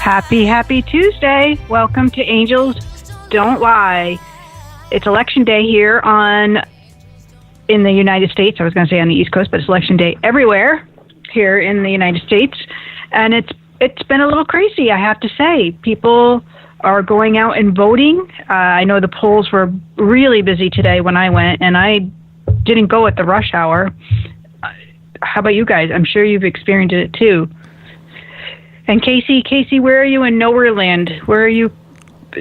Happy Tuesday. Welcome to Angels Don't Lie. It's election day here in the United States. I was going to say on the East Coast, but it's election day everywhere here in the United States. And it's been a little crazy, I have to say. People are going out and voting. I know the polls were really busy today when I went, and I didn't go at the rush hour. How about you guys? I'm sure you've experienced it too. And Casey, where are you in Nowhere Land? Where are you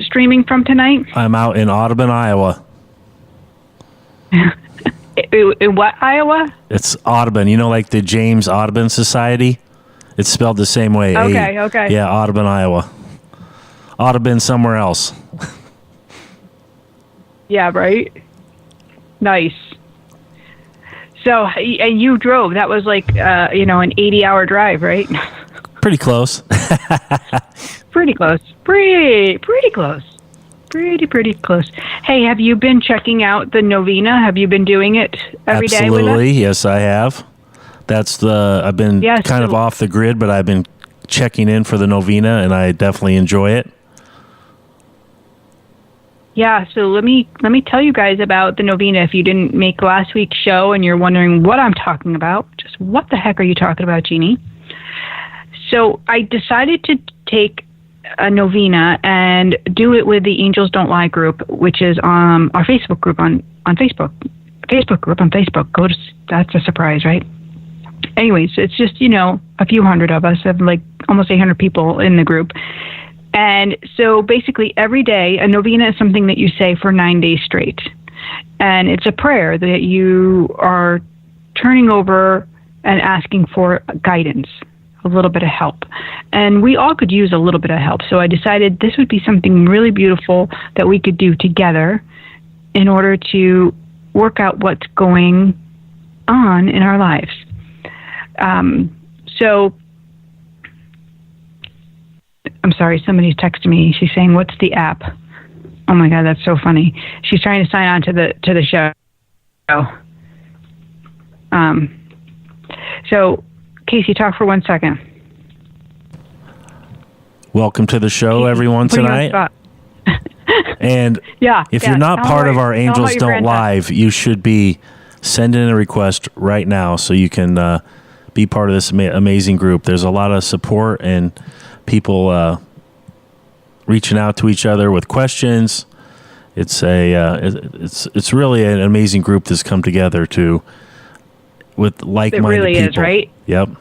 streaming from tonight? I'm out in Audubon, Iowa. In what, Iowa? It's Audubon. You know, like the James Audubon Society? It's spelled the same way. Okay. Yeah, Audubon, Iowa. Audubon somewhere else. Yeah, right? Nice. So, and you drove. That was like, an 80-hour drive, right? Pretty close. Pretty close. Pretty close. Pretty close. Hey, have you been checking out the Novena? Have you been doing it every day with us? Absolutely. Yes, I have. I've been kind of off the grid, but I've been checking in for the Novena, and I definitely enjoy it. Yeah, so let me tell you guys about the Novena. If you didn't make last week's show and you're wondering what I'm talking about, just what the heck are you talking about, Jeannie? So I decided to take a Novena and do it with the Angels Don't Lie group, which is our Facebook group on Facebook. Facebook group on Facebook. That's a surprise, right? Anyways, it's just, a few hundred of us, of like almost 800 people in the group. And so basically every day, a Novena is something that you say for 9 days straight. And it's a prayer that you are turning over and asking for guidance, a little bit of help. And we all could use a little bit of help. So I decided this would be something really beautiful that we could do together in order to work out what's going on in our lives. So I'm sorry, somebody's texting me. She's saying, "What's the app?" Oh my God, that's so funny. She's trying to sign on to the show. So Casey, talk for 1 second. Welcome to the show, everyone, tonight. And if you're not part of our Angels Don't Live, you should be sending a request right now so you can be part of this amazing group. There's a lot of support and people reaching out to each other with questions. It's it's really an amazing group that's come together with like-minded people. It really is, right? Yep.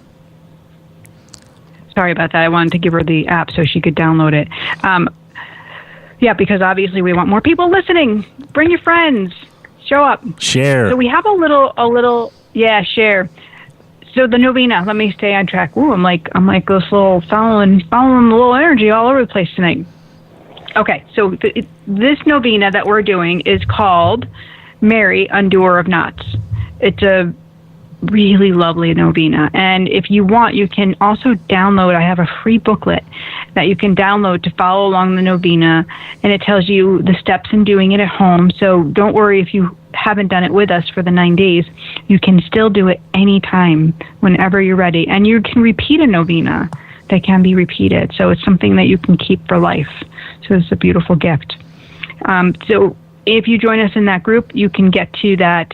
Sorry about that. I wanted to give her the app so she could download it. Because obviously we want more people listening. Bring your friends. Show up. Share. So we have a little share. So the Novena, let me stay on track. Ooh, I'm like this little following the little energy all over the place tonight. Okay, so this Novena that we're doing is called Mary, Undoer of Knots. It's a really lovely Novena. And if you want, you can also download, I have a free booklet that you can download to follow along the Novena, and it tells you the steps in doing it at home. So don't worry if you haven't done it with us for the 9 days. You can still do it anytime, whenever you're ready. And you can repeat a Novena that can be repeated. So it's something that you can keep for life. So it's a beautiful gift. So if you join us in that group, you can get to that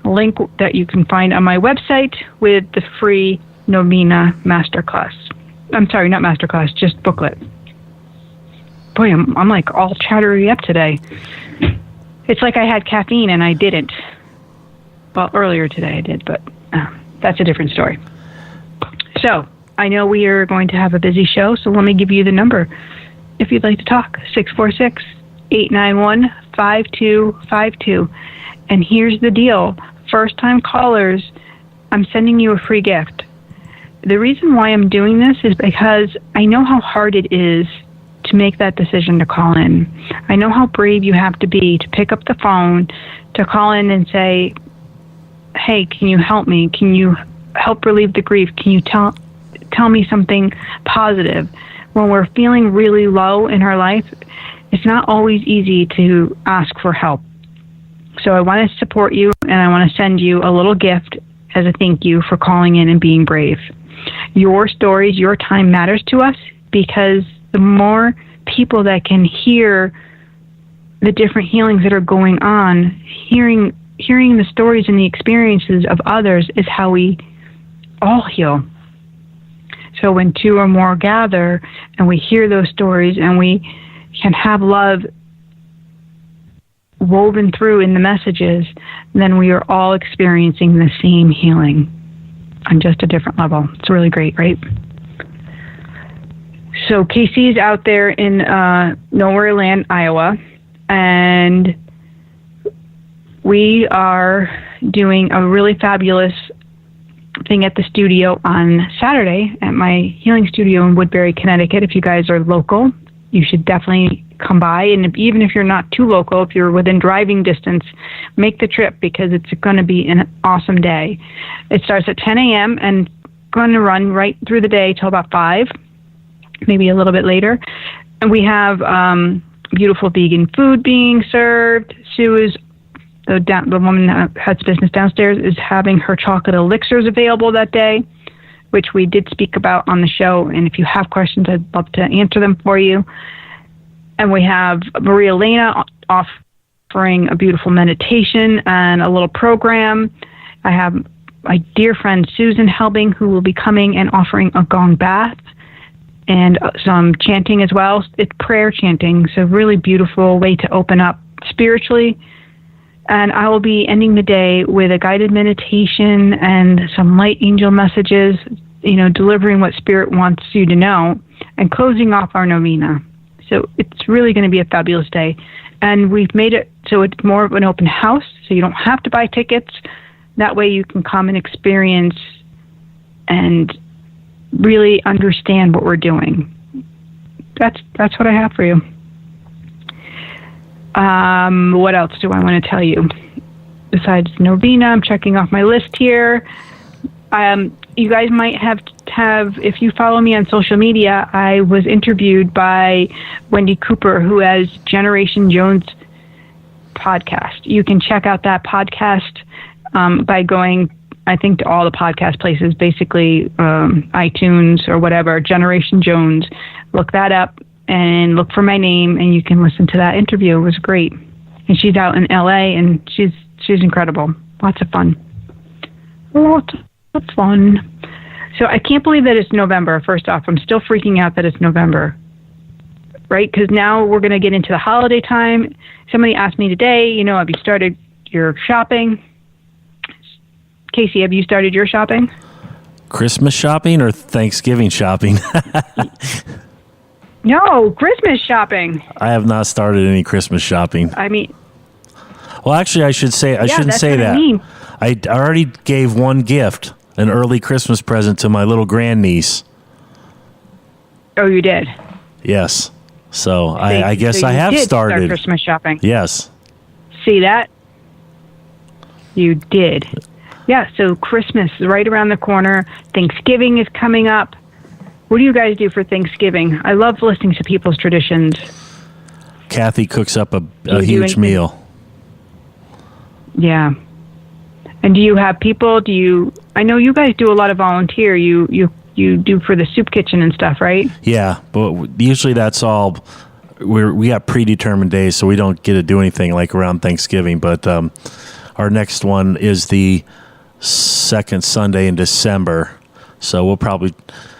link that you can find on my website with the free Novena masterclass. I'm sorry, not masterclass, just booklet. Boy, I'm like all chattery up today. It's like I had caffeine and I didn't. Well, earlier today I did, but that's a different story. So I know we are going to have a busy show, so let me give you the number if you'd like to talk. 646-891-5252. And here's the deal. First-time callers, I'm sending you a free gift. The reason why I'm doing this is because I know how hard it is to make that decision to call in. I know how brave you have to be to pick up the phone, to call in and say, hey, can you help me? Can you help relieve the grief? Can you tell me something positive? When we're feeling really low in our life, it's not always easy to ask for help. So I want to support you, and I want to send you a little gift as a thank you for calling in and being brave. Your stories, your time matters to us because the more people that can hear the different healings that are going on, hearing the stories and the experiences of others is how we all heal. So when two or more gather and we hear those stories and we can have love woven through in the messages, then we are all experiencing the same healing on just a different level. It's really great, right? So Casey's out there in Nowhere Land, Iowa, and we are doing a really fabulous thing at the studio on Saturday at my healing studio in Woodbury, Connecticut. If you guys are local, you should definitely come by. And even if you're not too local, if you're within driving distance, make the trip because it's going to be an awesome day. It starts at 10 a.m. and going to run right through the day till about 5, maybe a little bit later. And we have beautiful vegan food being served. Sue is the woman that has business downstairs is having her chocolate elixirs available that day, which we did speak about on the show. And if you have questions, I'd love to answer them for you. And we have Maria Elena offering a beautiful meditation and a little program. I have my dear friend Susan Helbing, who will be coming and offering a gong bath and some chanting as well. It's prayer chanting, so really beautiful way to open up spiritually. And I will be ending the day with a guided meditation and some light angel messages, delivering what Spirit wants you to know, and closing off our novena. So it's really going to be a fabulous day. And we've made it so it's more of an open house, so you don't have to buy tickets. That way you can come and experience and really understand what we're doing. That's what I have for you. What else do I want to tell you? Besides novena, I'm checking off my list here. You guys might have, if you follow me on social media, I was interviewed by Wendy Cooper, who has Generation Jones podcast. You can check out that podcast by going, I think, to all the podcast places, basically iTunes or whatever, Generation Jones. Look that up and look for my name, and you can listen to that interview. It was great. And she's out in LA, and she's incredible. Lots of fun. Lots of fun. So I can't believe that it's November, first off. I'm still freaking out that it's November, right? Because now we're going to get into the holiday time. Somebody asked me today, have you started your shopping? Casey, have you started your shopping? Christmas shopping or Thanksgiving shopping? No, Christmas shopping. I have not started any Christmas shopping. Well, actually, I shouldn't say that. I already gave one gift, an early Christmas present to my little grandniece. Oh, you did? Yes. So I guess I have started. Start Christmas shopping. Yes. See that? You did. Yeah, so Christmas is right around the corner. Thanksgiving is coming up. What do you guys do for Thanksgiving? I love listening to people's traditions. Kathy cooks up a huge meal. Yeah. And do you have people? I know you guys do a lot of volunteer. You do for the soup kitchen and stuff, right? Yeah, but usually that's all. We got predetermined days, so we don't get to do anything like around Thanksgiving. But our next one is the second Sunday in December, so we'll probably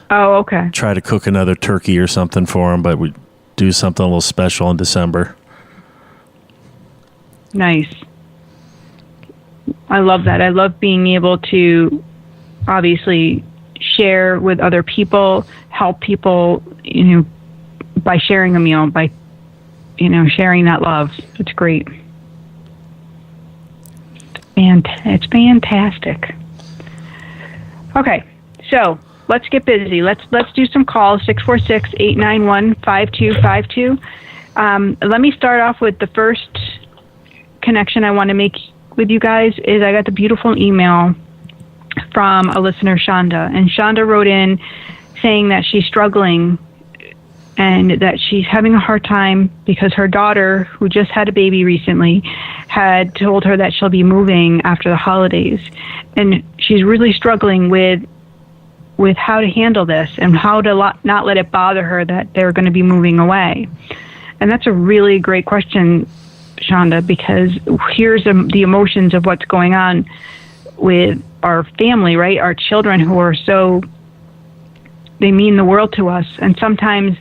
try to cook another turkey or something for them. But we do something a little special in December. Nice. I love that. I love being able to obviously share with other people, help people, by sharing a meal, by, sharing that love. It's great. And it's fantastic. Okay, so let's get busy. Let's do some calls, 646-891-5252. Let me start off with the first connection I want to make with you guys is I got the beautiful email from a listener, Shonda. And Shonda wrote in saying that she's struggling and that she's having a hard time because her daughter, who just had a baby recently, had told her that she'll be moving after the holidays. And she's really struggling with with how to handle this and how to not let it bother her that they're going to be moving away. And that's a really great question, Shonda, because here's the emotions of what's going on with our family, right? Our children who are they mean the world to us. And sometimes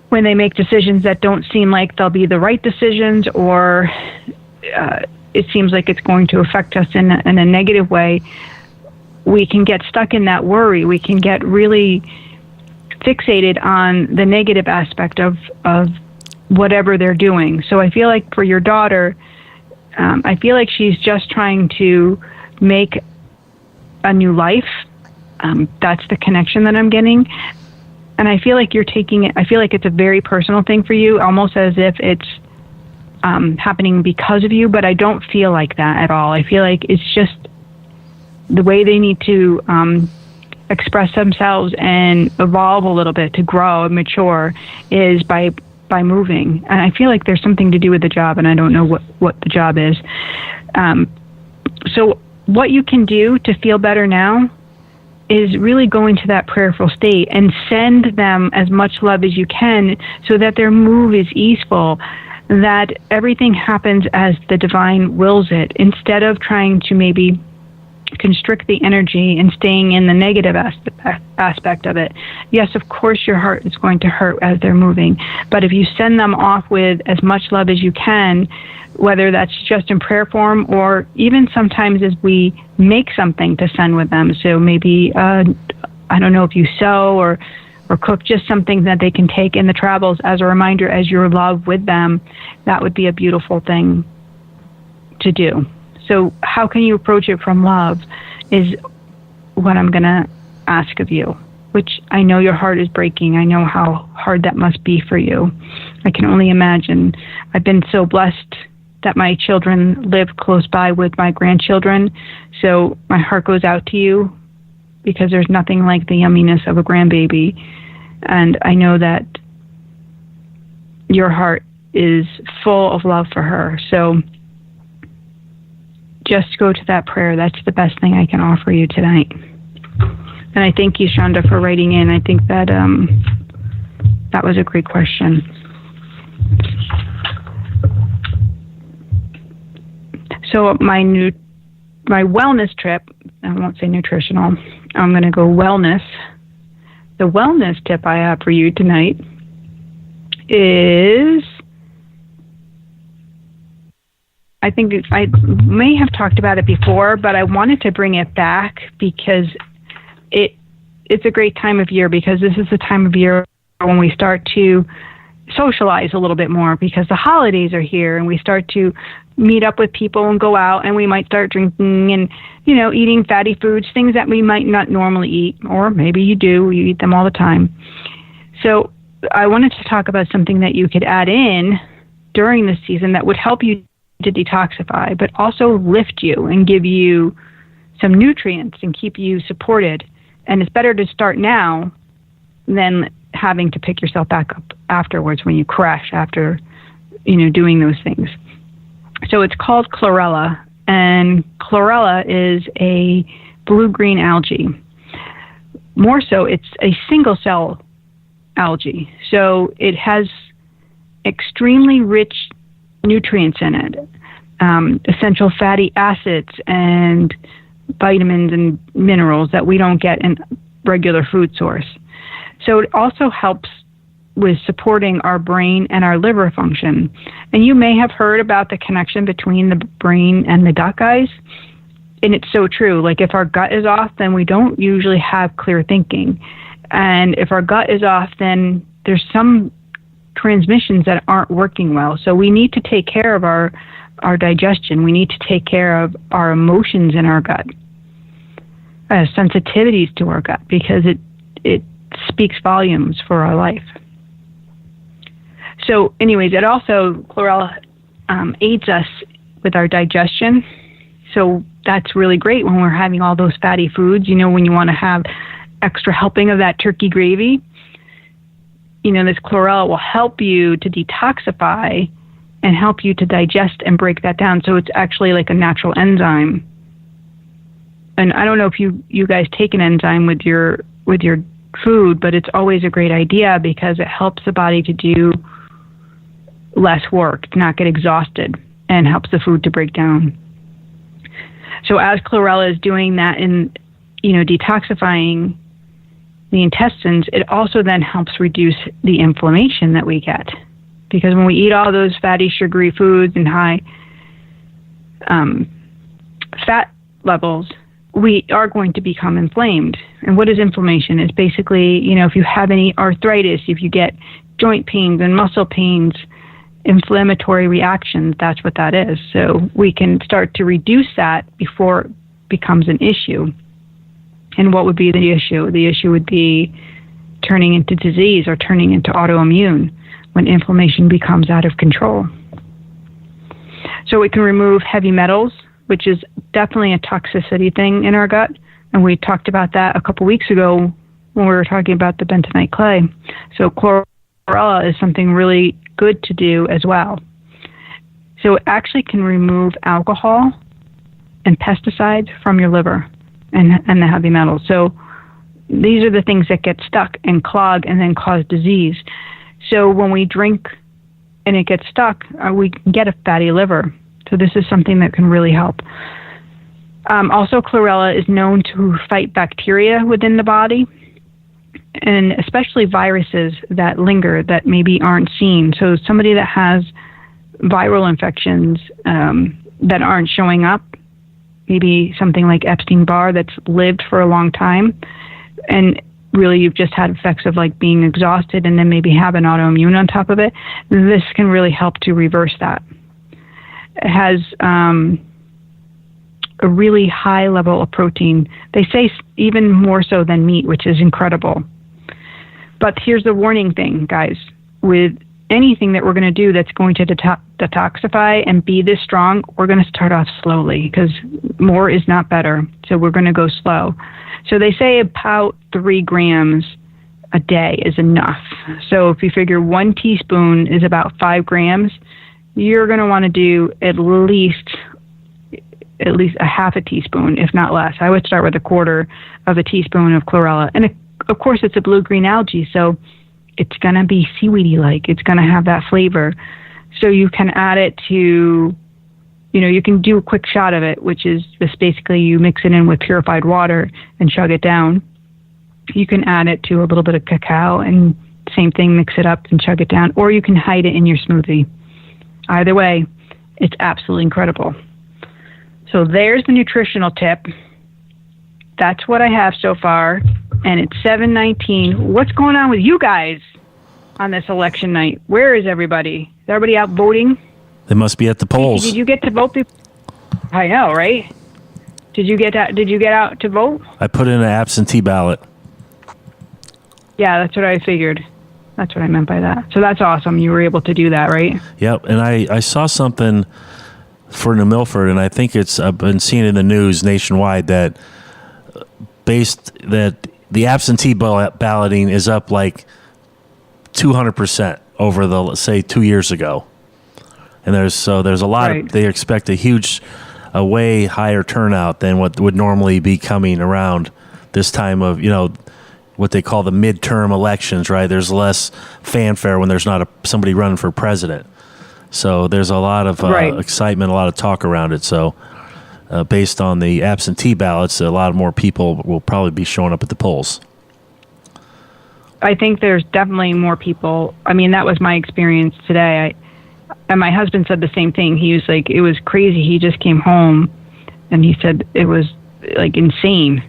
when they make decisions that don't seem like they'll be the right decisions, or it seems like it's going to affect us in a negative way, we can get stuck in that worry. We can get really fixated on the negative aspect of whatever they're doing. So I feel like for your daughter, I feel like she's just trying to make a new life. That's the connection that I'm getting. And I feel like you're taking it, I feel like it's a very personal thing for you, almost as if it's happening because of you, but I don't feel like that at all. I feel like it's just the way they need to express themselves and evolve a little bit to grow and mature is by moving. And I feel like there's something to do with the job, and I don't know what the job is. So what you can do to feel better now is really go into that prayerful state and send them as much love as you can so that their move is easeful, that everything happens as the divine wills it, instead of trying to maybe constrict the energy and staying in the negative aspect of it. Yes, of course your heart is going to hurt as they're moving, but if you send them off with as much love as you can, whether that's just in prayer form or even sometimes as we make something to send with them. So maybe, I don't know if you sew or cook just something that they can take in the travels as a reminder as your love with them, that would be a beautiful thing to do. So how can you approach it from love is what I'm going to ask of you, which I know your heart is breaking. I know how hard that must be for you. I can only imagine. I've been so blessed that my children live close by with my grandchildren. So my heart goes out to you because there's nothing like the yumminess of a grandbaby. And I know that your heart is full of love for her. So just go to that prayer. That's the best thing I can offer you tonight. And I thank you, Shonda, for writing in. I think that that was a great question. So my wellness trip, I won't say nutritional, I'm going to go wellness. The wellness tip I have for you tonight is, I think I may have talked about it before, but I wanted to bring it back because it's a great time of year, because this is the time of year when we start to socialize a little bit more, because the holidays are here and we start to meet up with people and go out, and we might start drinking and, eating fatty foods, things that we might not normally eat, or maybe you do, you eat them all the time. So I wanted to talk about something that you could add in during this season that would help you to detoxify, but also lift you and give you some nutrients and keep you supported. And it's better to start now than having to pick yourself back up afterwards when you crash after, doing those things. So it's called Chlorella, and Chlorella is a blue-green algae. More so, it's a single-cell algae. So it has extremely rich nutrients in it, essential fatty acids and vitamins and minerals that we don't get in regular food source. So it also helps with supporting our brain and our liver function. And you may have heard about the connection between the brain and the gut, guys. And it's so true. Like if our gut is off, then we don't usually have clear thinking. And if our gut is off, then there's some transmissions that aren't working well. So we need to take care of our digestion. We need to take care of our emotions in our gut, sensitivities to our gut, because it speaks volumes for our life. So anyways, it also, Chlorella aids us with our digestion. So that's really great when we're having all those fatty foods, when you want to have extra helping of that turkey gravy. This Chlorella will help you to detoxify and help you to digest and break that down. So it's actually like a natural enzyme and I don't know if you guys take an enzyme with your food, but it's always a great idea because it helps the body to do less work, to not get exhausted, and helps the food to break down. So as chlorella is doing that in, detoxifying the intestines, it also then helps reduce the inflammation that we get. Because when we eat all those fatty, sugary foods and high fat levels, we are going to become inflamed. And what is inflammation? It's basically, if you have any arthritis, if you get joint pains and muscle pains, inflammatory reactions, that's what that is. So we can start to reduce that before it becomes an issue. And what would be the issue? The issue would be turning into disease or turning into autoimmune when inflammation becomes out of control. So it can remove heavy metals, which is definitely a toxicity thing in our gut. And we talked about that a couple weeks ago when we were talking about the bentonite clay. So chlorella is something really good to do as well. So it actually can remove alcohol and pesticides from your liver and the heavy metals. So these are the things that get stuck and clog and then cause disease. So when we drink and it gets stuck, we can get a fatty liver. So this is something that can really help. Also, chlorella is known to fight bacteria within the body, and especially viruses that linger that maybe aren't seen. So somebody that has viral infections that aren't showing up, maybe something like Epstein-Barr that's lived for a long time, and really you've just had effects of like being exhausted and then maybe have an autoimmune on top of it, this can really help to reverse that. It has a really high level of protein. They say even more so than meat, which is incredible. But here's the warning thing, guys. With anything that we're going to do that's going to detoxify and be this strong, we're going to start off slowly because more is not better. So we're going to go slow. So they say about 3 grams a day is enough. So if you figure 1 teaspoon is about 5 grams, you're going to want to do at least a half a teaspoon, if not less. I would start with 1/4 of a teaspoon of chlorella. And of course, it's a blue-green algae, so it's going to be seaweedy-like. It's going to have that flavor. So you can add it to, you can do a quick shot of it, which is just basically you mix it in with purified water and chug it down. You can add it to a little bit of cacao and same thing, mix it up and chug it down. Or you can hide it in your smoothie. Either way, it's absolutely incredible. So there's the nutritional tip. That's what I have so far. And it's 7:19. What's going on with you guys on this election night? Where is everybody? Is everybody out voting? They must be at the polls. Did you get to vote? I know, right? Did you get out to vote? I put in an absentee ballot. Yeah, that's what I figured. That's what I meant by that. So that's awesome. You were able to do that, right? Yep. And I saw something for New Milford, and I think I've been seeing in the news nationwide that the absentee balloting is up like 200% over the, let's say, 2 years ago. And there's a lot right. They expect a way higher turnout than what would normally be coming around this time of, what they call the midterm elections, right? There's less fanfare when there's not somebody running for president. So there's a lot of excitement, a lot of talk around it. So based on the absentee ballots, a lot more people will probably be showing up at the polls. I think there's definitely more people. I mean, that was my experience today. And my husband said the same thing. He was like, it was crazy. He just came home and he said it was like insane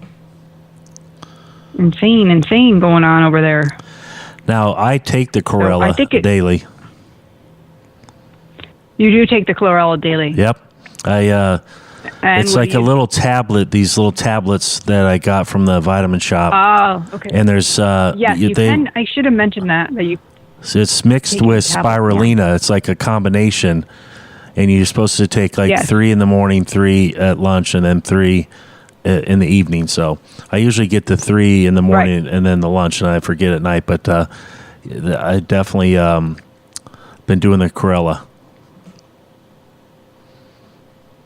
going on over there. Now, I take the chlorella daily. You do take the chlorella daily? Yep. It's like a little tablet, these little tablets that I got from the vitamin shop. Oh, okay. And there's... yes, you can. I should have mentioned that you... So it's mixed with spirulina. Yeah. It's like a combination. And you're supposed to take 3 in the morning, 3 at lunch, and then 3 in the evening. So I usually get the 3 in the morning and then the lunch, and I forget at night. But I definitely been doing the chlorella.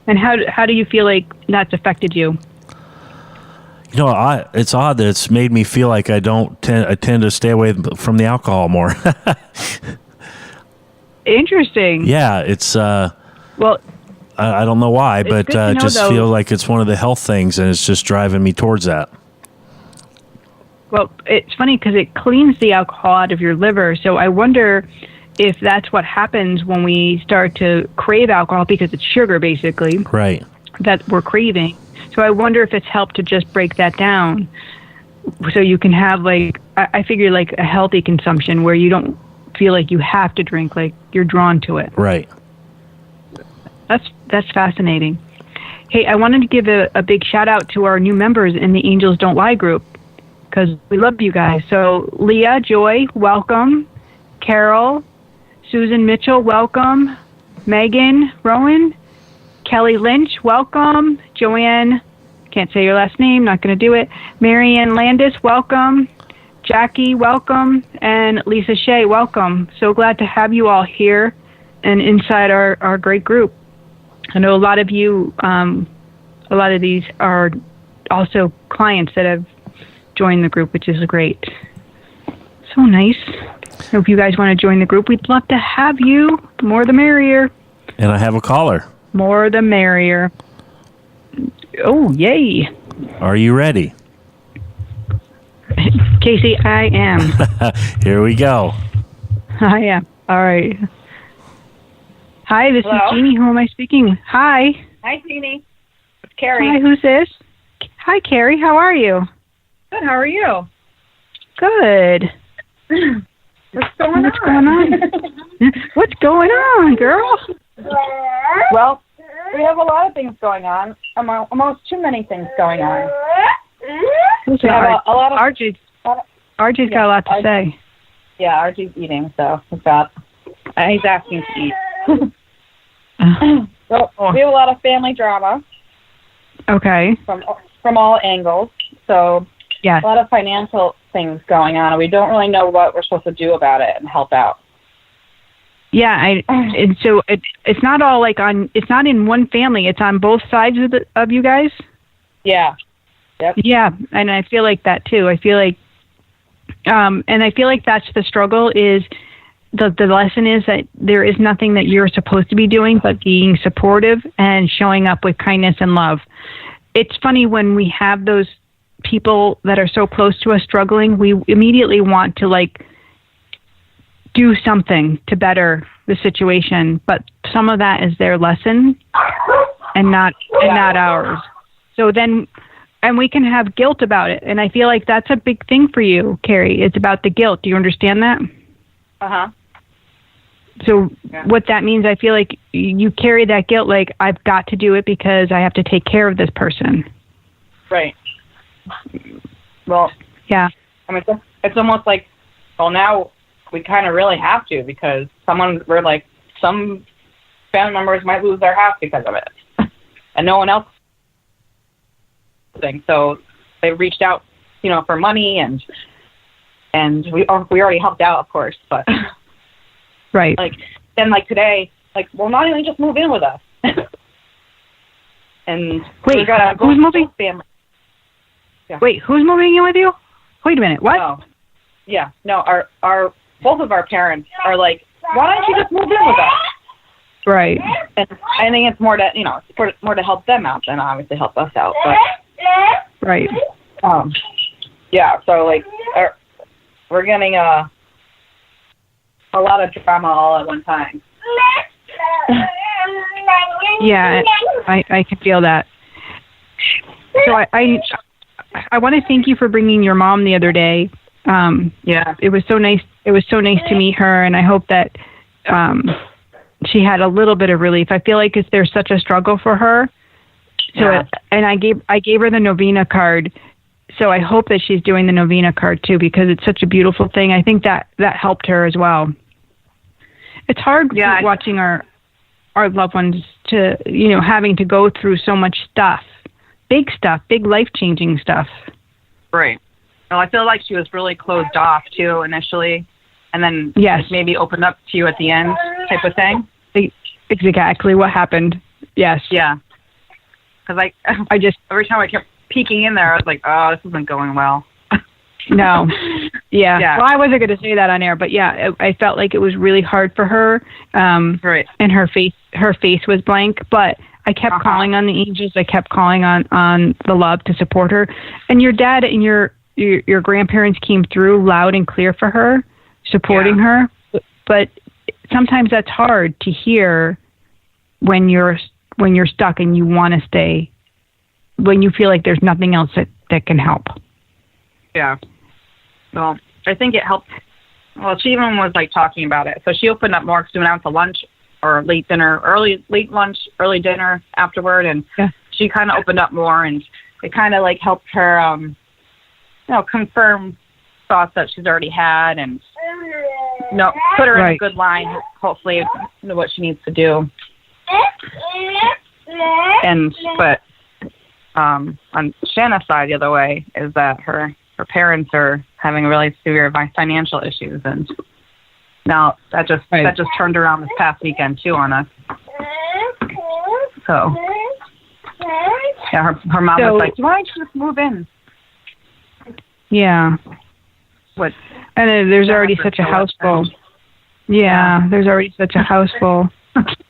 And how do you feel like that's affected you? It's odd that it's made me feel like I tend to stay away from the alcohol more. Interesting. Yeah, it's well, I don't know why, but just feel like it's one of the health things, and it's just driving me towards that. Well, it's funny because it cleans the alcohol out of your liver, so I wonder if that's what happens when we start to crave alcohol, because it's sugar, basically. Right. That we're craving. So I wonder if it's helped to just break that down, so you can have, like, I figure, like, a healthy consumption where you don't feel like you have to drink, like you're drawn to it. Right. That's fascinating. Hey, I wanted to give a big shout out to our new members in the Angels Don't Lie group, because we love you guys. So Leah, Joy, welcome. Carol, Susan Mitchell, welcome. Megan, Rowan, Kelly Lynch, welcome. Joanne, can't say your last name, not going to do it. Marianne Landis, welcome. Jackie, welcome. And Lisa Shea, welcome. So glad to have you all here and inside our great group. I know a lot of you, a lot of these are also clients that have joined the group, which is great. So nice. If you guys want to join the group, we'd love to have you. The more the merrier. And I have a caller. More the merrier. Oh, yay. Are you ready? Casey, I am. Here we go. I am. All right. Hi, this is Jeannie. Who am I speaking? Hi. Hi, Jeannie. It's Carrie. Hi, who's this? Hi, Carrie. How are you? Good. How are you? Good. What's going on? What's going on, girl? Well, we have a lot of things going on. Almost too many things going on. We have a lot of RJ's got a lot to say. Yeah, RJ's eating, so he's asking to eat. Well, we have a lot of family drama. Okay. From all angles. So a lot of financial things going on, and we don't really know what we're supposed to do about it and help out. Yeah, and so it's not all like it's not in one family. It's on both sides of you guys. Yeah. Yep. Yeah, and I feel like that too. I feel like, and I feel like that's the struggle. Is the lesson is that there is nothing that you're supposed to be doing but being supportive and showing up with kindness and love. It's funny when we have those people that are so close to us struggling, we immediately want to like do something to better the situation, but some of that is their lesson and not ours. So then, and we can have guilt about it. And I feel like that's a big thing for you, Carrie. It's about the guilt. Do you understand that? Uh-huh. So what that means, I feel like you carry that guilt, like I've got to do it because I have to take care of this person. Right. Well, yeah. I mean, it's almost like, well, now we kind of really have to, because some family members might lose their house because of it, and no one else. So they reached out, for money, and we already helped out, of course, but right. Then today, well, not even just move in with us. And wait, who's moving? Family. Yeah. Wait, who's moving in with you? Wait a minute, what? Oh. Yeah, no, our both of our parents are like, why don't you just move in with us? Right. And I think it's more to more to help them out than obviously help us out. But right. Yeah. So we're getting a lot of drama all at one time. Yeah, I can feel that. So I want to thank you for bringing your mom the other day. Yeah, it was so nice. It was so nice to meet her, and I hope that she had a little bit of relief. I feel like there's such a struggle for her. So, and I gave her the Novena card. So I hope that she's doing the Novena card too, because it's such a beautiful thing. I think that helped her as well. It's hard watching our loved ones to having to go through so much stuff, big life-changing stuff. Right. Well, I feel like she was really closed off too initially, and then maybe opened up to you at the end, type of thing. Exactly what happened. Yes. Yeah. Because I just every time I kept peeking in there, I was like, oh, this isn't going well. No. Yeah. Well, I wasn't going to say that on air, but yeah, I felt like it was really hard for her. Right. And her face was blank, but I kept calling on the angels. I kept calling on the love to support her. And your dad and your grandparents came through loud and clear for her, supporting her. But sometimes that's hard to hear when you're stuck and you want to stay, when you feel like there's nothing else that can help. Yeah. Well, I think it helped. Well, she even was like talking about it. So she opened up more because we went out to lunch or late lunch, early dinner afterward. And she kind of opened up more, and it kind of like helped her, confirm thoughts that she's already had, and put her in a good line, hopefully, what she needs to do. But on Shanna's side, the other way is that her parents are having really severe financial issues, and now that just turned around this past weekend too on us. So her mom was like, "Why don't you just move in?" Yeah. What? And there's already such a house full. Yeah, there's already such a house full,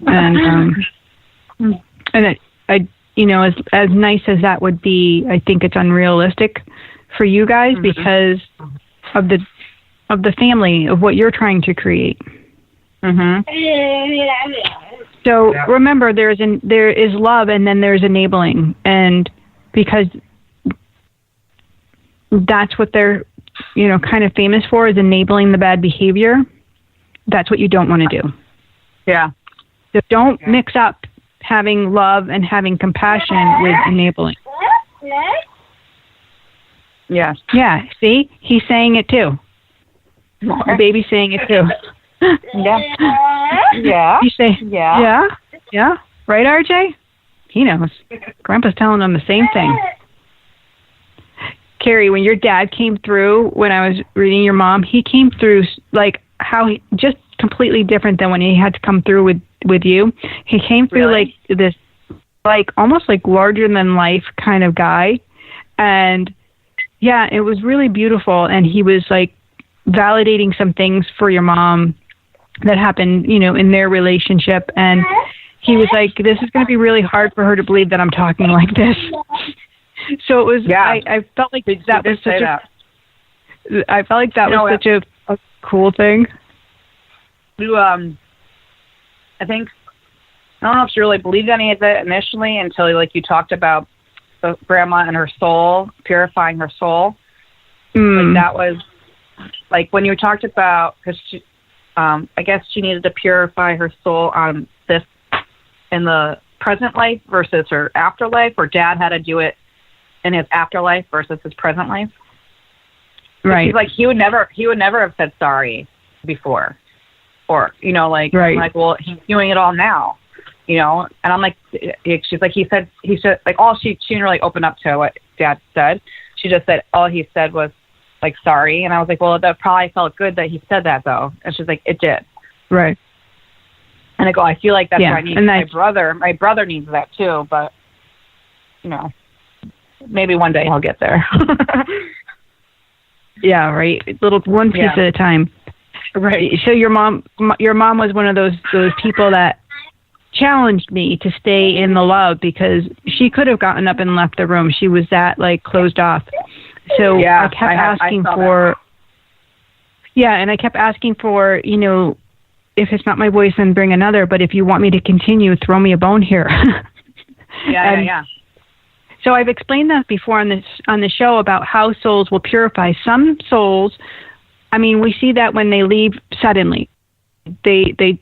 and as nice as that would be, I think it's unrealistic for you guys because of the family of what you're trying to create. So remember, there is love, and then there's enabling, and because that's what they're kind of famous for, is enabling the bad behavior. That's what you don't want to do. Yeah. So don't mix up having love and having compassion with enabling. Yes. Yeah. See, he's saying it too. The baby's saying it too. Yeah. You say, yeah. Right, RJ? He knows. Grandpa's telling him the same thing. Carrie, when your dad came through, when I was reading your mom, he came through like how he just completely different than when he had to come through with you. He came through like this, like almost like larger than life kind of guy. And yeah, it was really beautiful. And he was like validating some things for your mom that happened, in their relationship. And he was like, this is going to be really hard for her to believe that I'm talking like this. So it was, I felt like that was such I felt like that was such a cool thing. I think, I don't know if she really believed any of it initially until like you talked about the grandma and her soul, purifying her soul. Like that was, like when you talked about, because she, I guess she needed to purify her soul on this in the present life versus her afterlife, or dad had to do it in his afterlife versus his present life. Right. He's like, he would never have said sorry before, or I'm like, well, he's doing it all now, and I'm like, she's like, he said like all she didn't really open up to what dad said. She just said all he said was like sorry, and I was like, well, that probably felt good that he said that though, and she's like, it did. Right. And I go, I feel like that's what I need. And my brother needs that too, but maybe one day he'll get there. Yeah, right. One piece at a time. Right. So your mom was one of those people that challenged me to stay in the love, because she could have gotten up and left the room. She was that like closed off. So I kept asking for. Yeah, and I kept asking for, if it's not my voice, then bring another. But if you want me to continue, throw me a bone here. Yeah. So I've explained that before on the show about how souls will purify. Some souls, we see that when they leave suddenly, they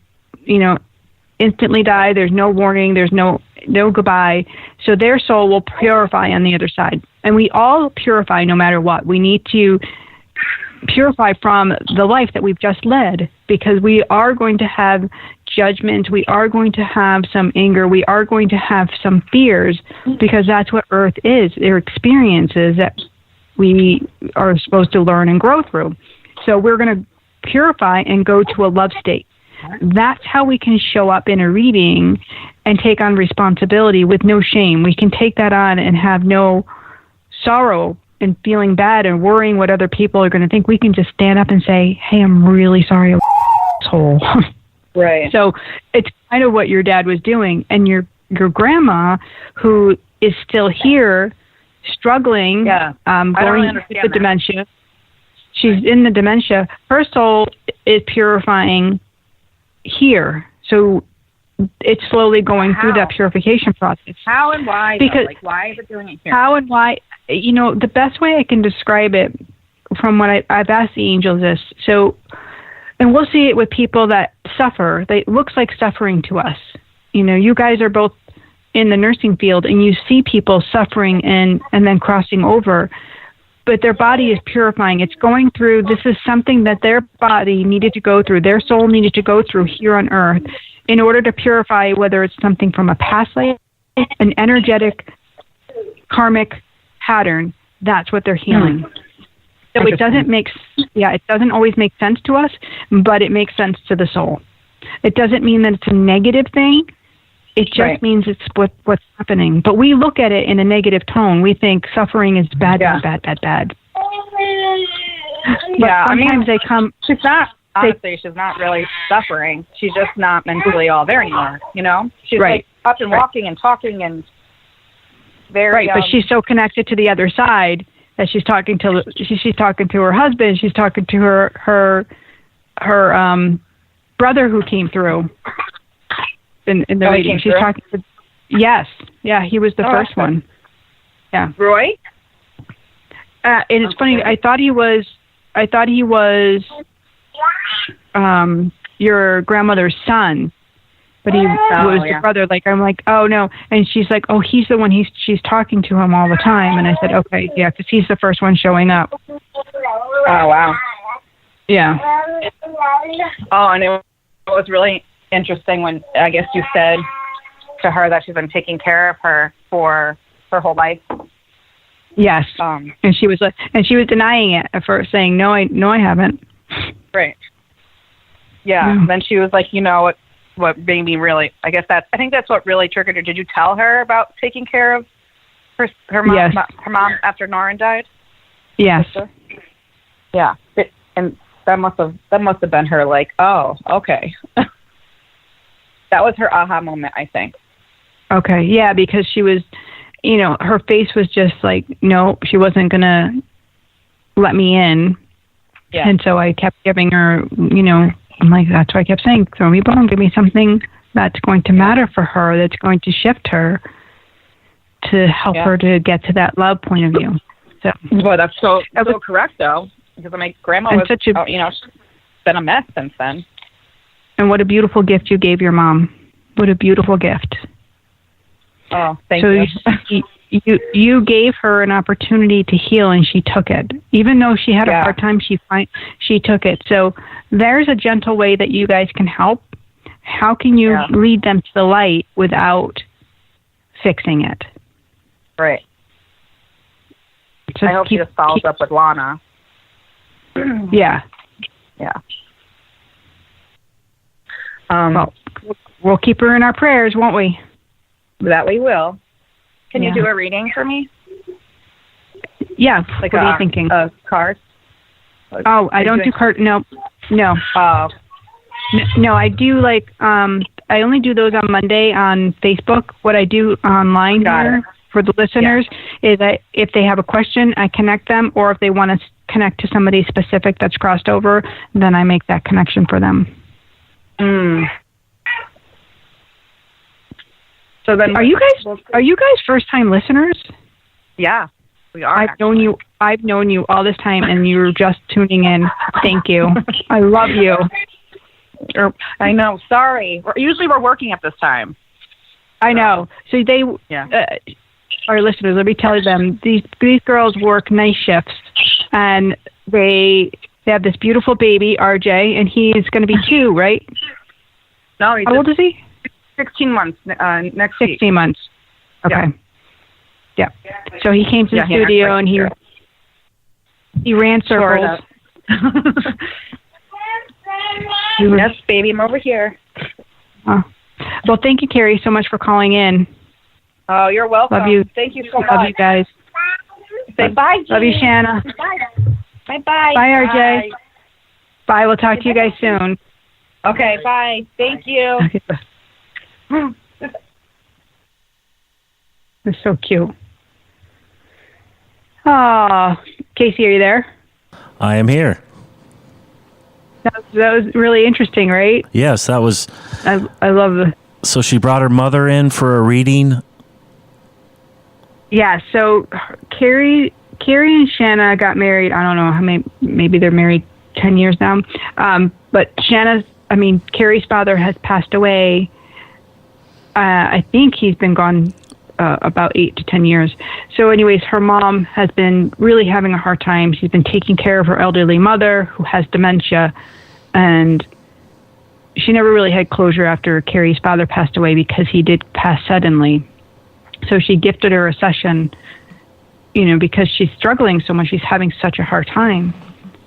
instantly die. There's no warning. There's no goodbye. So their soul will purify on the other side. And we all purify no matter what. We need to purify from the life that we've just led, because we are going to have judgment, we are going to have some anger, we are going to have some fears, because that's what Earth is. They're experiences that we are supposed to learn and grow through. So we're going to purify and go to a love state. That's how we can show up in a reading and take on responsibility with no shame. We can take that on and have no sorrow and feeling bad and worrying what other people are going to think, we can just stand up and say, hey, I'm really sorry, asshole. Right. So it's kind of what your dad was doing. And your grandma, who is still here, struggling, going through the dementia. She's in the dementia. Her soul is purifying here. So it's slowly going through that purification process. How and why? Because why is it doing it here? How and why? The best way I can describe it from what I've asked the angels is, so, and we'll see it with people that suffer. It looks like suffering to us. You guys are both in the nursing field, and you see people suffering and then crossing over. But their body is purifying. It's going through, this is something that their body needed to go through, their soul needed to go through here on earth in order to purify, whether it's something from a past life, an energetic, karmic pattern. That's what they're healing. So it doesn't always make sense to us, but it makes sense to the soul. It doesn't mean that it's a negative thing. It just means it's what's happening. But we look at it in a negative tone. We think suffering is bad, bad. Yeah, sometimes they come. She's not. Honestly, she's not really suffering. She's just not mentally all there anymore. She's like up and walking and talking and very. But she's so connected to the other side that she's talking to. She's talking to her husband. She's talking to her brother who came through. In the reading, she's talking to. Yes, he was the first one. Yeah, Roy. And it's funny. I thought he was your grandmother's son, but he was the brother. I'm like, oh no, and she's like, oh, he's the one. She's talking to him all the time, and I said, okay, yeah, because he's the first one showing up. Oh wow. Yeah. Oh, and it was really interesting when I guess you said to her that she's been taking care of her for her whole life. Yes. And she was denying it at first, saying, "No, I haven't." Right. Yeah. Then she was like, what made me really? I think that's what really triggered her. Did you tell her about taking care of her mom? Yes. Her mom after Norrin died. Yes. Yeah. And that must have been her. Like, oh, okay. That was her aha moment, I think. Okay, yeah, because she was, her face was just like, no, she wasn't going to let me in. Yeah. And so I kept giving her, I'm like, that's why I kept saying, throw me a bone, give me something that's going to matter for her, that's going to shift her to help her to get to that love point of view. So, well, that's so correct, though, because my grandma was, she's been a mess since then. And what a beautiful gift you gave your mom. What a beautiful gift. Oh, thank you. So you gave her an opportunity to heal, and she took it. Even though she had a hard time, she took it. So there's a gentle way that you guys can help. How can you lead them to the light without fixing it? Right. I hope she just follows up with Lana. Yeah. Yeah. Well, we'll keep her in our prayers, won't we? That we will. Can you do a reading for me? Yeah. What are you thinking? A card? Oh, I don't do card. No. Oh. No, I do I only do those on Monday on Facebook. What I do online for the listeners is if they have a question, I connect them, or if they want to connect to somebody specific that's crossed over, then I make that connection for them. So then, are you guys first time listeners? Yeah, we are. I've known you all this time, and you're just tuning in. Thank you. I love you. I know. Sorry. Usually we're working at this time. I know. So they, our listeners, let me tell them these girls work night shifts, and they have this beautiful baby, RJ, and he's going to be 2, right? No, how old is he? 16 months next 16 week. months. Okay. Yeah. So he came to the studio and he ran circles. Yes, baby, I'm over here. Oh. Well, thank you, Carrie, so much for calling in. Oh, you're welcome. Love you. Thank you so much. Love you guys. Say bye, Jeanne. Love you, Shanna. Bye. Bye, RJ. Bye. We'll talk to you guys soon. Okay, bye. Thank you. Okay. It's so cute. Oh, Casey, are you there? I am here. That was really interesting, right? Yes, that was. I love the. So she brought her mother in for a reading. Yeah. So Carrie and Shanna got married. I don't know how many. Maybe they're married 10 years now. But Carrie's father has passed away. I think he's been gone about 8 to 10 years. So anyways, her mom has been really having a hard time. She's been taking care of her elderly mother who has dementia, and she never really had closure after Carrie's father passed away because he did pass suddenly. So she gifted her a session, because she's struggling so much. She's having such a hard time.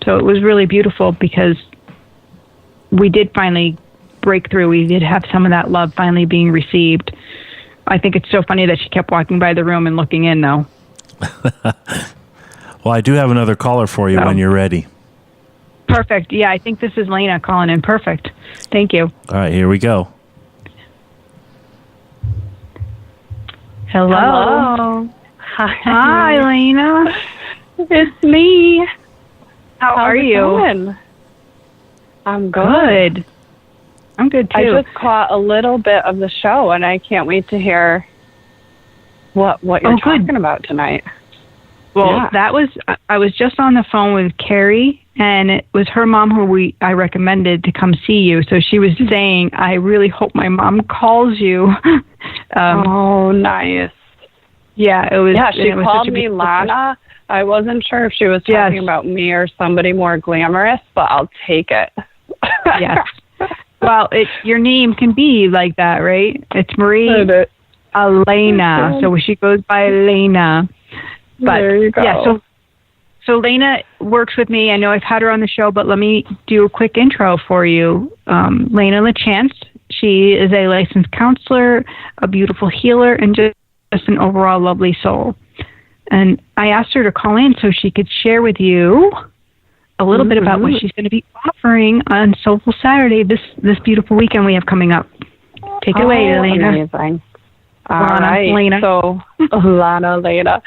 So it was really beautiful because we did finally break through. We did have some of that love finally being received. I think it's so funny that she kept walking by the room and looking in, though. Well, I do have another caller for you when you're ready. Perfect. Yeah, I think this is Lena calling in. Perfect. Thank you. All right, here we go. Hello. Hi, Lena. It's me. How are you? Going? I'm good. I'm good too. I just caught a little bit of the show, and I can't wait to hear what you're talking about tonight. Well, I was just on the phone with Carrie, and it was her mom who I recommended to come see you. So she was saying, I really hope my mom calls you. Oh, nice. Yeah, it was. Yeah, she was called me Lana. I wasn't sure if she was talking about me or somebody more glamorous, but I'll take it. Yes. Well, your name can be like that, right? It's Marie Elena, so she goes by Elena. But there you go. Yeah, so Lena works with me. I know I've had her on the show, but let me do a quick intro for you. Lena LaChance, she is a licensed counselor, a beautiful healer, and just an overall lovely soul. And I asked her to call in so she could share with you a little bit about what she's going to be offering on Soulful Saturday, this beautiful weekend we have coming up. Take it away, Elena. Amazing. All right. Lena. So, Lena.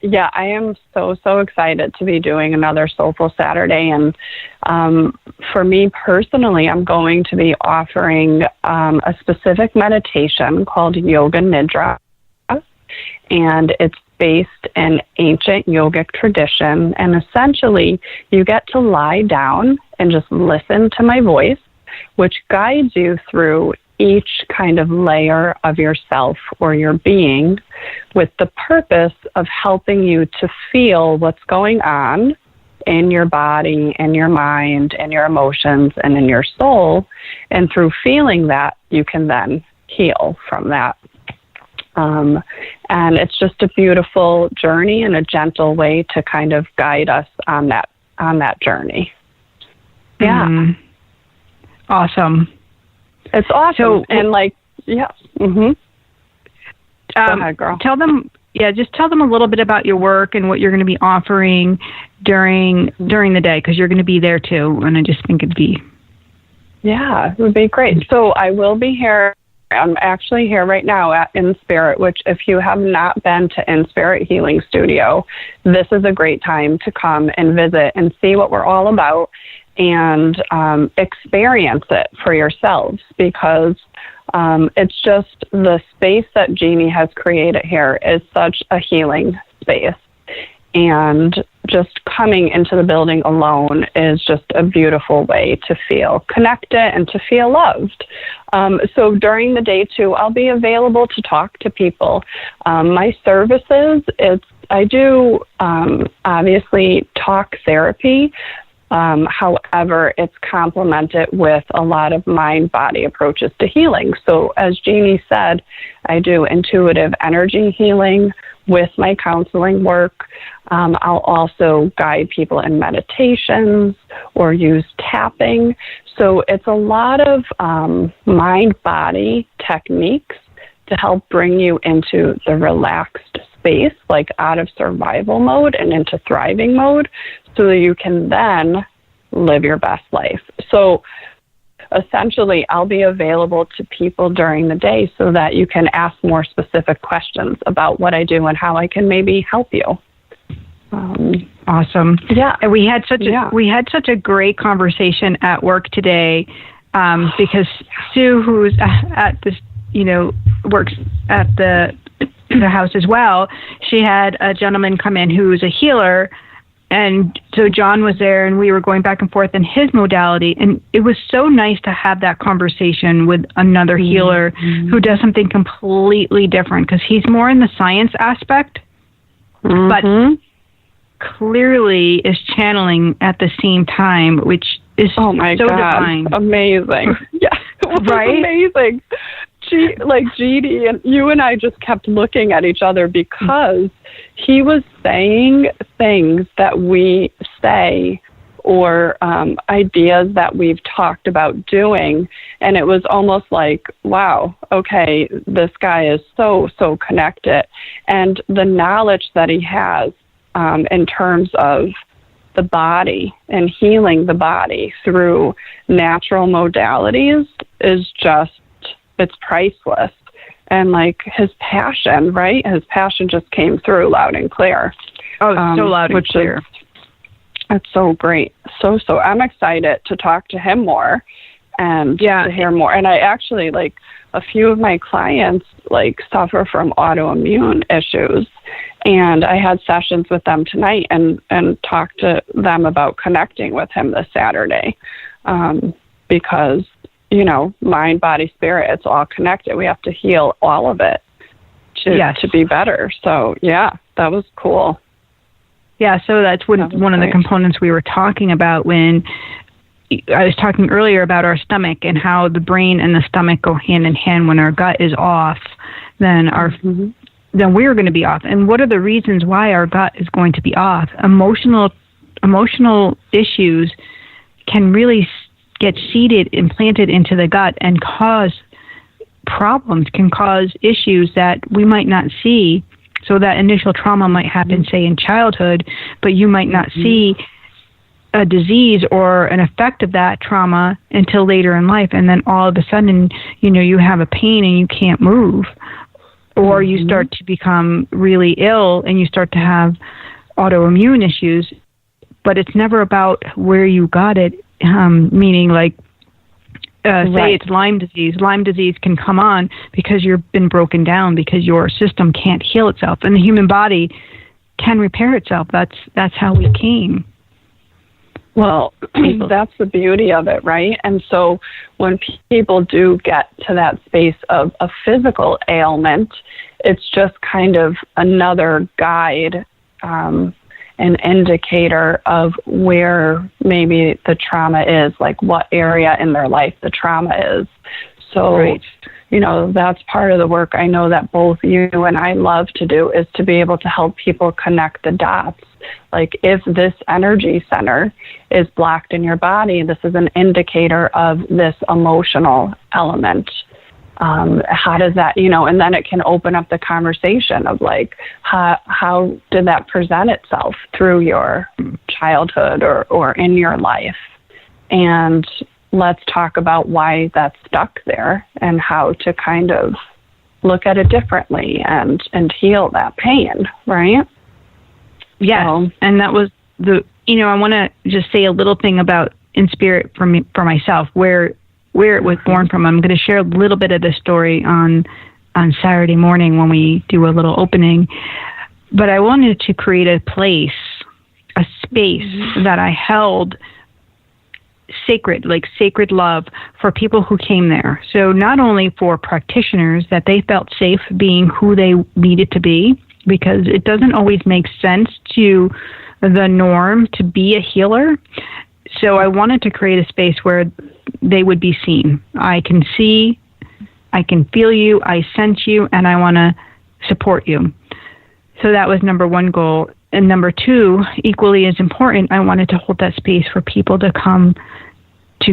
Yeah, I am so excited to be doing another Soulful Saturday. And for me personally, I'm going to be offering a specific meditation called Yoga Nidra. And it's based in ancient yogic tradition. And essentially, you get to lie down and just listen to my voice, which guides you through each kind of layer of yourself or your being, with the purpose of helping you to feel what's going on in your body, in your mind, in your emotions, and in your soul. And through feeling that, you can then heal from that. And it's just a beautiful journey and a gentle way to kind of guide us on that journey. Yeah. Awesome. It's awesome. So, and yeah. Go ahead, girl. Tell them a little bit about your work and what you're going to be offering during the day, because you're going to be there too. And I just think it'd be. Yeah, it would be great. So I will be here. I'm actually here right now at In Spirit, which if you have not been to In Spirit Healing Studio, this is a great time to come and visit and see what we're all about and experience it for yourselves, because it's just the space that Jeanne has created here is such a healing space. And just coming into the building alone is just a beautiful way to feel connected and to feel loved. So during the day, too, I'll be available to talk to people. My services, I do obviously talk therapy. However, it's complemented with a lot of mind-body approaches to healing. So as Jeanne said, I do intuitive energy healing with my counseling work. I'll also guide people in meditations or use tapping. So it's a lot of mind-body techniques to help bring you into the relaxed space, like out of survival mode and into thriving mode, so that you can then live your best life. So essentially, I'll be available to people during the day so that you can ask more specific questions about what I do and how I can maybe help you. Awesome. Yeah. And we had such a great conversation at work today, because Sue, who's at this, works at the house as well, she had a gentleman come in who's a healer. And so John was there, and we were going back and forth in his modality. And it was so nice to have that conversation with another healer who does something completely different, because he's more in the science aspect, but clearly is channeling at the same time, which is so divine. Amazing. Yeah, it was amazing. Jeanne and you and I just kept looking at each other, because he was saying things that we say, or ideas that we've talked about doing, and it was almost like, wow, okay, this guy is so connected, and the knowledge that he has in terms of the body and healing the body through natural modalities is just, it's priceless. And like his passion, right? His passion just came through loud and clear. Oh, so loud and clear. It's so great. So I'm excited to talk to him more and to hear more. And I actually, like, a few of my clients suffer from autoimmune issues, and I had sessions with them tonight and talked to them about connecting with him this Saturday, because mind, body, spirit, it's all connected. We have to heal all of it to be better. So that was cool. Yeah, so that's one of the components we were talking about when I was talking earlier about our stomach and how the brain and the stomach go hand in hand. When our gut is off, then then we're going to be off. And what are the reasons why our gut is going to be off? Emotional issues can really get seeded, implanted into the gut, and cause problems, can cause issues that we might not see. So that initial trauma might happen, say, in childhood, but you might not see a disease or an effect of that trauma until later in life. And then all of a sudden, you have a pain and you can't move, or you start to become really ill and you start to have autoimmune issues. But it's never about where you got it, meaning say it's Lyme disease. Lyme disease can come on because you've been broken down, because your system can't heal itself, and the human body can repair itself. That's how we came. Well, that's the beauty of it, right? And so when people do get to that space of a physical ailment, it's just kind of another guide, an indicator of where maybe the trauma is, like what area in their life the trauma is. So, that's part of the work I know that both you and I love to do, is to be able to help people connect the dots. Like, if this energy center is blocked in your body, this is an indicator of this emotional element. How does that, and then it can open up the conversation of how did that present itself through your childhood or in your life? And let's talk about why that's stuck there and how to kind of look at it differently and heal that pain, right? Yeah. And that was I want to just say a little thing about In Spirit for myself, where it was born from. I'm going to share a little bit of the story on Saturday morning when we do a little opening. But I wanted to create a place, a space that I held sacred, like sacred love for people who came there. So not only for practitioners, that they felt safe being who they needed to be, because it doesn't always make sense to the norm to be a healer. So I wanted to create a space where they would be seen. I can see, I can feel you, I sense you, and I want to support you. So that was number one goal. And number two, equally as important, I wanted to hold that space for people to come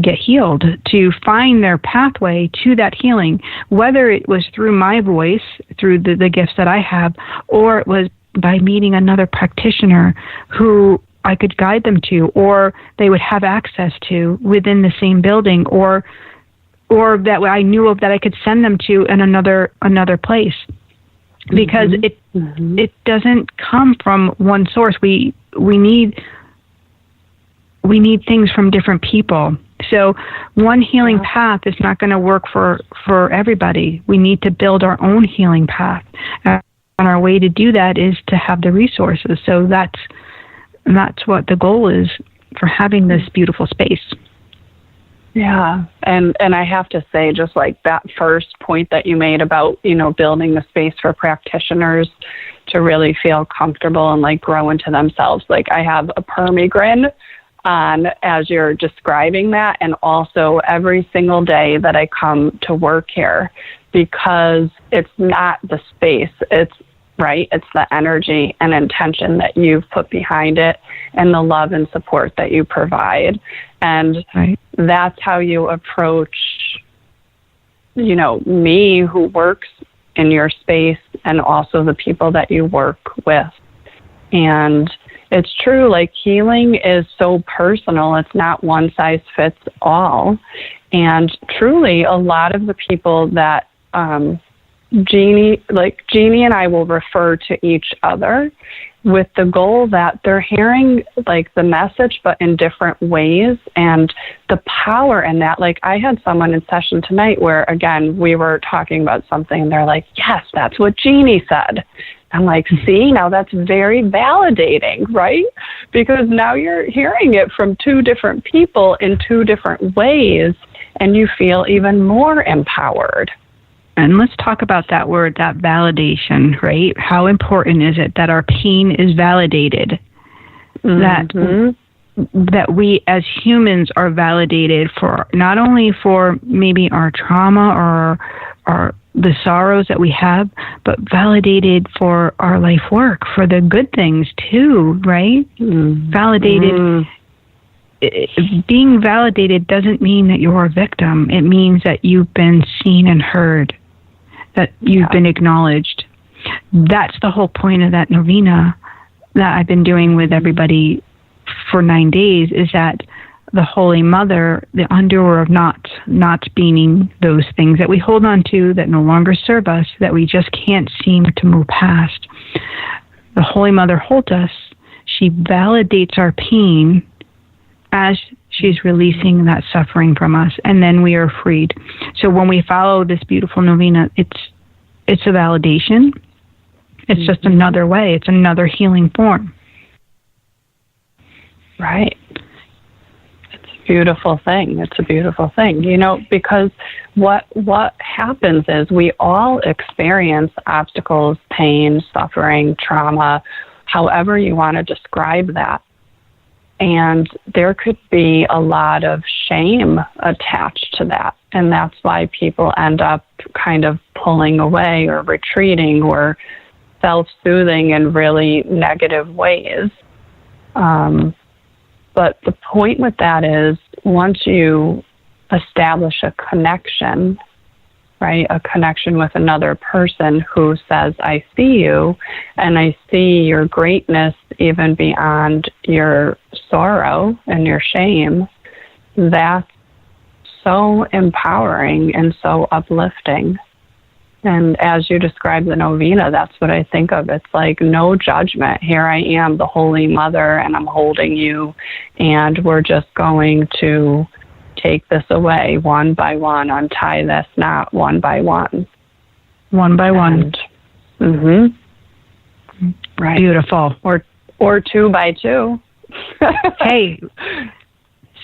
get healed, to find their pathway to that healing, whether it was through my voice, through the gifts that I have, or it was by meeting another practitioner who I could guide them to, or they would have access to within the same building, or that I knew of that I could send them to in another place. Because it doesn't come from one source. We need things from different people. So one healing path is not going to work for everybody. We need to build our own healing path. And our way to do that is to have the resources. So that's what the goal is for having this beautiful space. Yeah. And I have to say, just like that first point that you made about, building the space for practitioners to really feel comfortable and like grow into themselves. Like I have a permigrin on as you're describing that, and also every single day that I come to work here, because it's not the space, it's the energy and intention that you've put behind it and the love and support that you provide. And that's how you approach, me who works in your space, and also the people that you work with. And it's true, like healing is so personal. It's not one size fits all. And truly, a lot of the people that Jeanne and I will refer to each other with the goal that they're hearing like the message, but in different ways, and the power in that. Like I had someone in session tonight where, again, we were talking about something and they're like, yes, that's what Jeanne said. I'm like, see, now that's very validating, right? Because now you're hearing it from two different people in two different ways, and you feel even more empowered. And let's talk about that word, that validation, right? How important is it that our pain is validated? That we as humans are validated for, not only for maybe our trauma or the sorrows that we have, but validated for our life work, for the good things too, right? Validated. Being validated doesn't mean that you're a victim. It means that you've been seen and heard, that you've been acknowledged. That's the whole point of that novena that I've been doing with everybody for 9 days, is that the Holy Mother, the undoer of knots meaning those things that we hold on to that no longer serve us, that we just can't seem to move past. The Holy Mother holds us. She validates our pain as she's releasing that suffering from us, and then we are freed. So when we follow this beautiful novena, it's a validation. It's just another way. It's another healing form. Right. It's a beautiful thing. It's a beautiful thing. Because what happens is we all experience obstacles, pain, suffering, trauma, however you want to describe that. And there could be a lot of shame attached to that. And that's why people end up kind of pulling away or retreating or self-soothing in really negative ways. But the point with that is, once you establish a connection, right, a connection with another person who says, I see you, and I see your greatness even beyond your sorrow and your shame, that's so empowering and so uplifting. And as you describe the novena, that's what I think of. It's like no judgment. Here I am, the Holy Mother, and I'm holding you, and we're just going to take this away one by one, untie this knot one by one. One by one. Right. Beautiful. Or 2 by 2. Hey,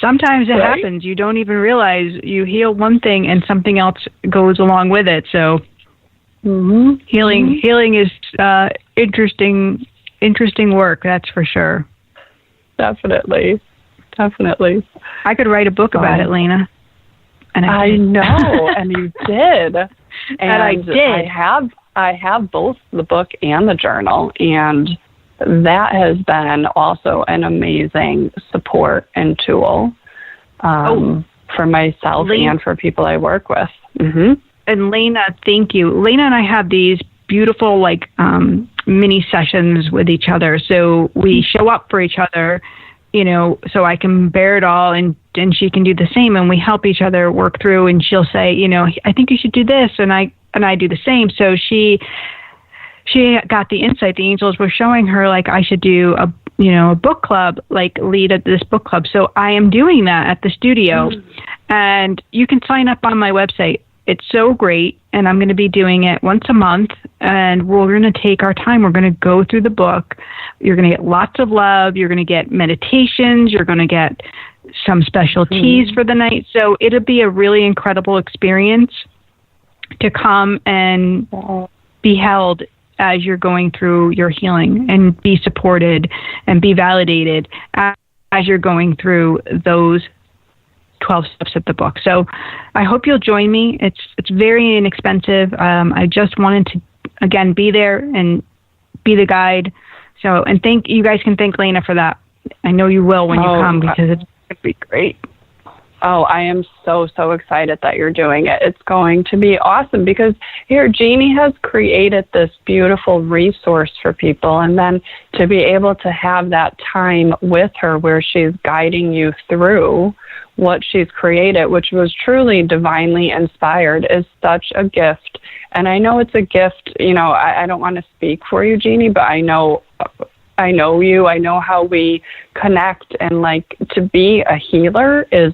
sometimes it happens. You don't even realize you heal one thing and something else goes along with it. So healing is interesting work, that's for sure. Definitely. I could write a book about it, Lena. And I know, and you did. And I did. I have both the book and the journal, and that has been also an amazing support and tool. for myself and for people I work with. Mm-hmm. And Lena, thank you. Lena and I have these beautiful mini sessions with each other. So we show up for each other, so I can bear it all and she can do the same, and we help each other work through, and she'll say, I think you should do this, and I do the same. So she got the insight. The angels were showing her I should do a book club, lead at this book club. So I am doing that at the studio, and you can sign up on my website. It's so great, and I'm going to be doing it once a month, and we're going to take our time. We're going to go through the book. You're going to get lots of love. You're going to get meditations. You're going to get some special teas for the night. So it'll be a really incredible experience to come and be held as you're going through your healing, and be supported and be validated as you're going through those 12 steps of the book. So I hope you'll join me. It's very inexpensive. I just wanted to, again, be there and be the guide. So, and you guys can thank Lena for that. I know you will when you come, because it's going to be great. Oh, I am so, so excited that you're doing it. It's going to be awesome, because here, Jeanne has created this beautiful resource for people, and then to be able to have that time with her where she's guiding you through what she's created, which was truly divinely inspired, is such a gift. And I know it's a gift, I don't want to speak for you, Jeanne, but I know you, I know how we connect, and to be a healer is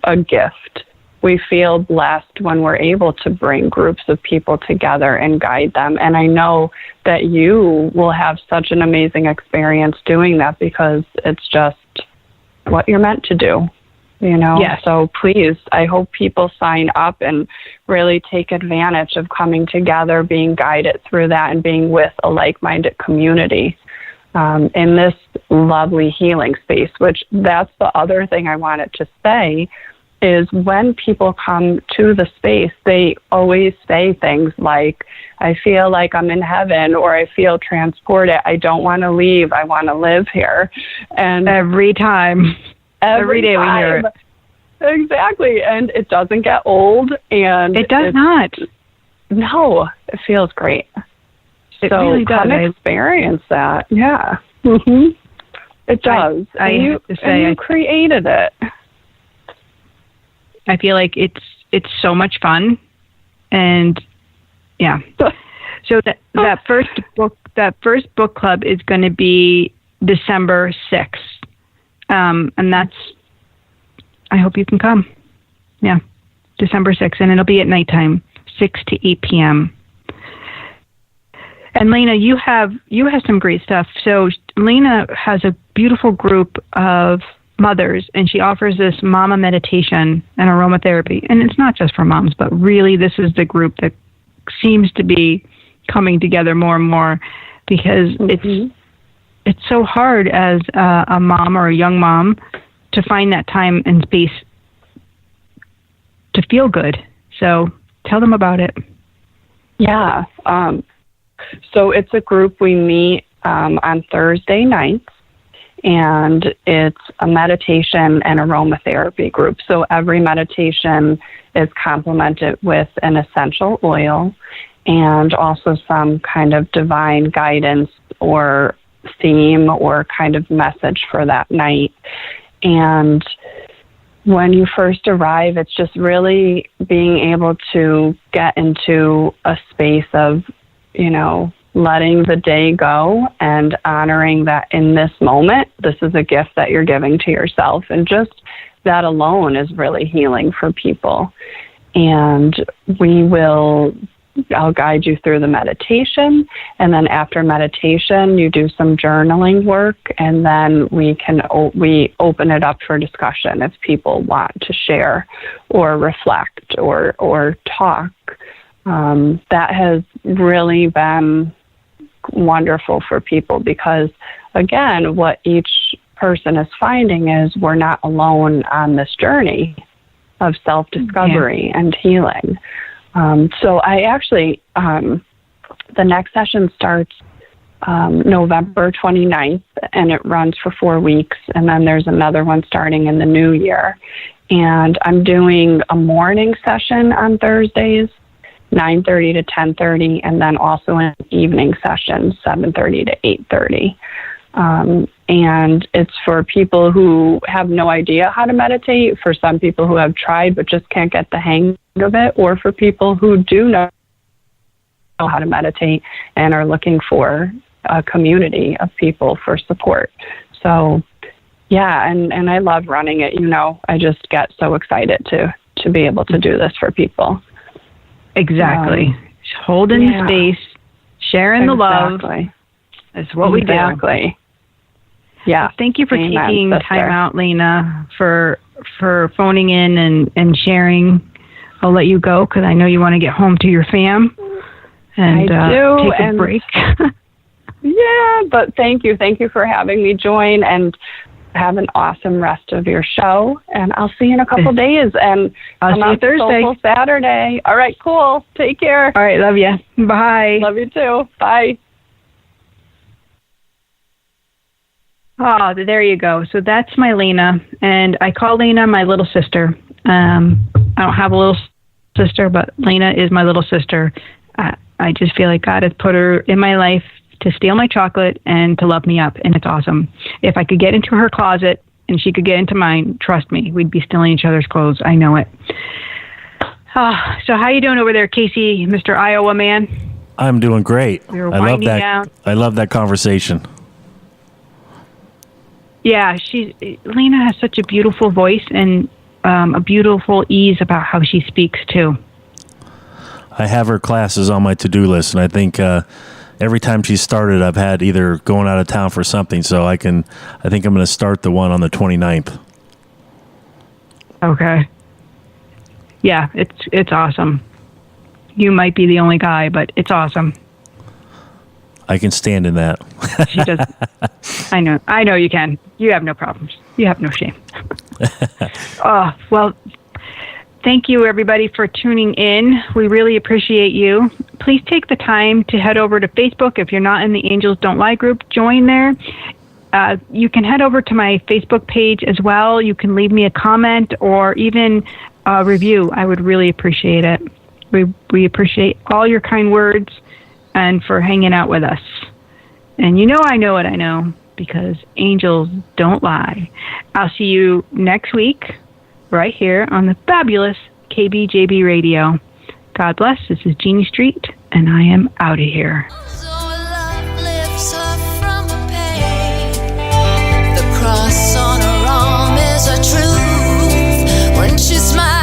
a gift. We feel blessed when we're able to bring groups of people together and guide them. And I know that you will have such an amazing experience doing that, because it's just what you're meant to do. Yes. So please, I hope people sign up and really take advantage of coming together, being guided through that, and being with a like-minded community in this lovely healing space, which that's the other thing I wanted to say, is when people come to the space, they always say things like, I feel like I'm in heaven, or I feel transported. I don't want to leave. I want to live here. And every time. Every day we hear it. Exactly. And it doesn't get old. And it does not. No, it feels great. It really does. Come experience that. Yeah. Mm-hmm. It does. I have to say, you created it. I feel like it's so much fun. And yeah. So that first book club is going to be December 6th. And I hope you can come. Yeah, December 6th, and it'll be at nighttime, 6 to 8 p.m. And Lena, you have some great stuff. So Lena has a beautiful group of mothers, and she offers this mama meditation and aromatherapy. And it's not just for moms, but really this is the group that seems to be coming together more and more, because it's so hard as a mom or a young mom to find that time and space to feel good. So tell them about it. Yeah. So it's a group we meet on Thursday nights, and it's a meditation and aromatherapy group. So every meditation is complemented with an essential oil and also some kind of divine guidance or theme or kind of message for that night. And when you first arrive, it's just really being able to get into a space of, letting the day go and honoring that in this moment, this is a gift that you're giving to yourself. And just that alone is really healing for people. And I'll guide you through the meditation, and then after meditation, you do some journaling work, and then we open it up for discussion if people want to share or reflect or talk. That has really been wonderful for people, because, again, what each person is finding is we're not alone on this journey of self-discovery and healing. So I actually, the next session starts November 29th, and it runs for 4 weeks. And then there's another one starting in the new year. And I'm doing a morning session on Thursdays, 9:30 to 10:30, and then also an evening session, 7:30 to 8:30. And it's for people who have no idea how to meditate, for some people who have tried but just can't get the hang of it, or for people who do know how to meditate and are looking for a community of people for support. So, yeah, and I love running it. I just get so excited to be able to do this for people. Exactly. Holding the space, sharing the love. That's what we do. Exactly. Yeah. Well, thank you for taking time out, Lena, for phoning in and sharing. I'll let you go because I know you want to get home to your fam and take a break. Yeah, but thank you. Thank you for having me join, and have an awesome rest of your show. And I'll see you in a couple days. And I'll see you Thursday. Soulful Saturday. All right, cool. Take care. All right, love you. Bye. Love you too. Bye. Oh, there you go. So that's my Lena, and I call Lena my little sister. I don't have a little sister, but Lena is my little sister. I just feel like God has put her in my life to steal my chocolate and to love me up, and it's awesome. If I could get into her closet and she could get into mine, trust me, we'd be stealing each other's clothes. I know it. So how you doing over there, Casey, Mr. Iowa man? I'm doing great. We were winding down. I love that conversation. Yeah, Lena has such a beautiful voice and a beautiful ease about how she speaks too. I have her classes on my to-do list, and I think every time she started, I've had either going out of town for something, so I think I'm going to start the one on the 29th. Okay. Yeah, it's awesome. You might be the only guy, but it's awesome. I can stand in that. She does. I know you can. You have no problems. You have no shame. Well, thank you, everybody, for tuning in. We really appreciate you. Please take the time to head over to Facebook. If you're not in the Angels Don't Lie group, join there. You can head over to my Facebook page as well. You can leave me a comment or even a review. I would really appreciate it. We appreciate all your kind words and for hanging out with us. And I know what I know, because angels don't lie. I'll see you next week right here on the fabulous KBJB Radio. God bless. This is Jeannie Street, and I am out of here. So love lifts her from the pain. The cross on her arm is a truth. When she smiles,